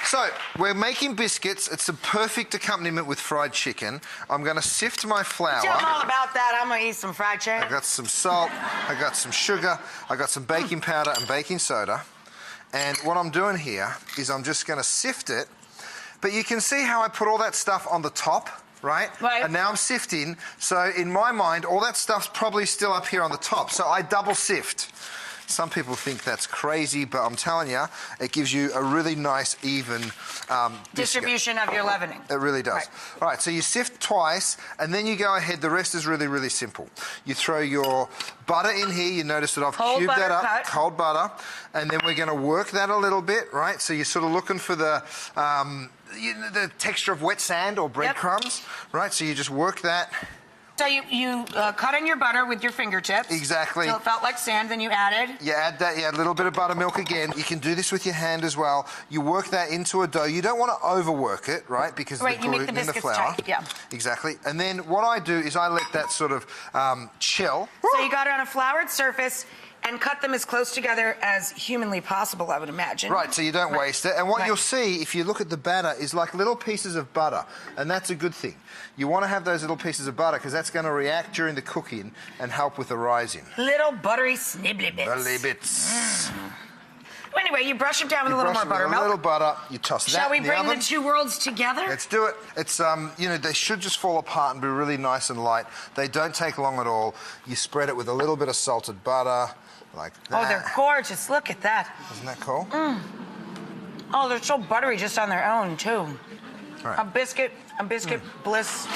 So, we're making biscuits. It's a perfect accompaniment with fried chicken. I'm going to sift my flour. Tell them all about that. I'm going to eat some fried chicken. I got some salt, I got some sugar, I got some baking powder and baking soda. And what I'm doing here is I'm just going to sift it. But you can see how I put all that stuff on the top, right? Right. And now I'm sifting. So in my mind, all that stuff's probably still up here on the top. So I double sift. Some people think that's crazy, but I'm telling you, it gives you a really nice, even distribution of your leavening. It really does. Right. All right, so you sift twice, and then you go ahead. The rest is really, really simple. You throw your butter in here. You notice that I've cubed that up, cut. cold butter, and then we're going to work that a little bit, right? So you're sort of looking for the texture of wet sand or breadcrumbs, right? So you just work that. So you cut in your butter with your fingertips. Exactly. So it felt like sand, then you added. You add that, you add a little bit of buttermilk again. You can do this with your hand as well. You work that into a dough. You don't want to overwork it, right? Because of the gluten in the flour. Tight, yeah. Exactly. And then what I do is I let that sort of chill. So you got it on a floured surface and cut them as close together as humanly possible, I would imagine. Right, so you don't waste it. And what you'll see, if you look at the batter, is like little pieces of butter. And that's a good thing. You want to have those little pieces of butter because that's going to react during the cooking and help with the rising. Little buttery snibbly bits. Bubbly bits. Well, anyway, you brush them down with a little more buttermilk. A little butter, you toss that Shall we in the bring oven. the two worlds together? Let's do it. It's, you know, they should just fall apart and be really nice and light. They don't take long at all. You spread it with a little bit of salted butter, like that. Oh, they're gorgeous. Look at that. Isn't that cool? Oh, they're so buttery just on their own, too. Right. A biscuit bliss.